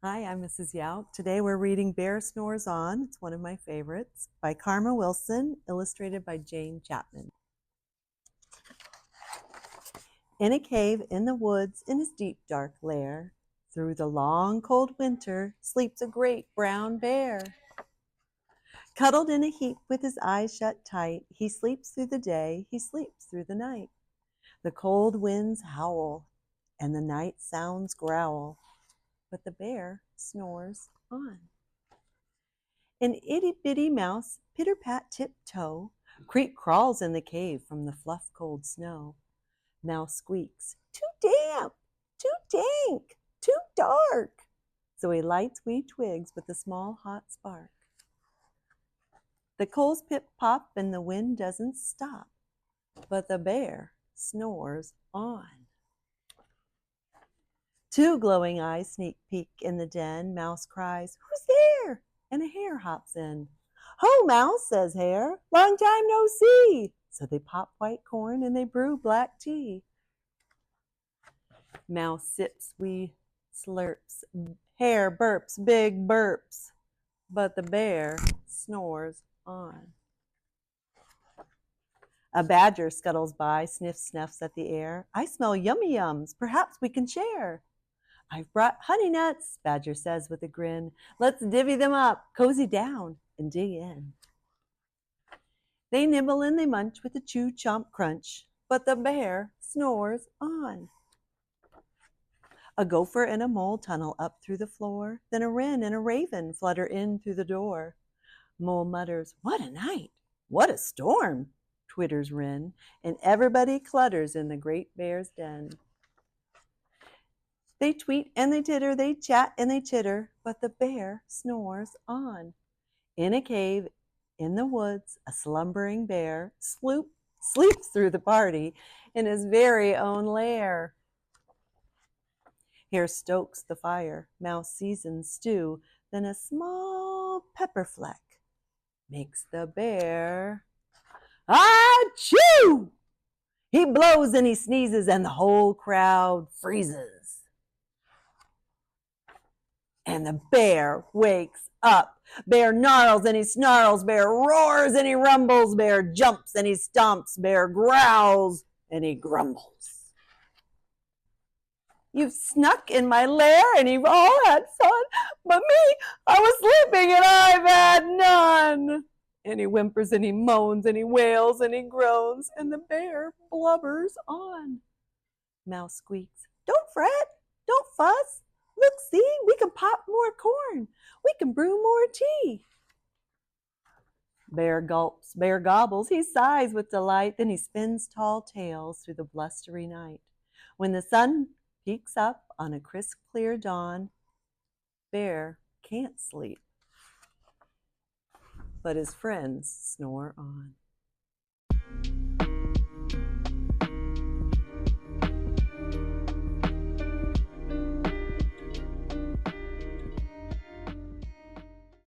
Hi, I'm Mrs. Jauch. Today we're reading Bear Snores On. It's one of my favorites by Karma Wilson, illustrated by Jane Chapman. In a cave in the woods in his deep dark lair, through the long cold winter sleeps a great brown bear. Cuddled in a heap with his eyes shut tight, he sleeps through the day, he sleeps through the night. The cold winds howl and the night sounds growl, but the bear snores on. An itty-bitty mouse, pitter-pat tip-toe, creep crawls in the cave from the fluff cold snow. Mouse squeaks, too damp, too dank, too dark. So he lights wee twigs with a small hot spark. The coals pip-pop and the wind doesn't stop, but the bear snores on. Two glowing eyes sneak peek in the den. Mouse cries, who's there? And a hare hops in. Ho, Mouse, says Hare, long time no see. So they pop white corn and they brew black tea. Mouse sips wee slurps. Hare burps big burps. But the bear snores on. A badger scuttles by, sniffs, snuffs at the air. I smell yummy yums. Perhaps we can share. I've brought honey nuts, Badger says with a grin. Let's divvy them up, cozy down, and dig in. They nibble and they munch with a chew, chomp, crunch, but the bear snores on. A gopher and a mole tunnel up through the floor, then a wren and a raven flutter in through the door. Mole mutters, what a night, what a storm, twitters wren, and everybody clutters in the great bear's den. They tweet and they titter, they chat and they chitter, but the bear snores on. In a cave, in the woods, a slumbering bear sleeps through the party in his very own lair. Hare stokes the fire, Mouse seasons stew, then a small pepper fleck makes the bear achoo! He blows and he sneezes and the whole crowd freezes. And the bear wakes up. Bear gnarls and he snarls. Bear roars and he rumbles. Bear jumps and he stomps. Bear growls and he grumbles. You've snuck in my lair and you've all had fun, but me, I was sleeping and I've had none. And he whimpers and he moans and he wails and he groans, and the bear blubbers on. Mouse squeaks, don't fret, don't fuss. Look, see, we can pop more corn. We can brew more tea. Bear gulps, bear gobbles, he sighs with delight, then he spins tall tales through the blustery night. When the sun peeks up on a crisp, clear dawn, Bear can't sleep, but his friends snore on.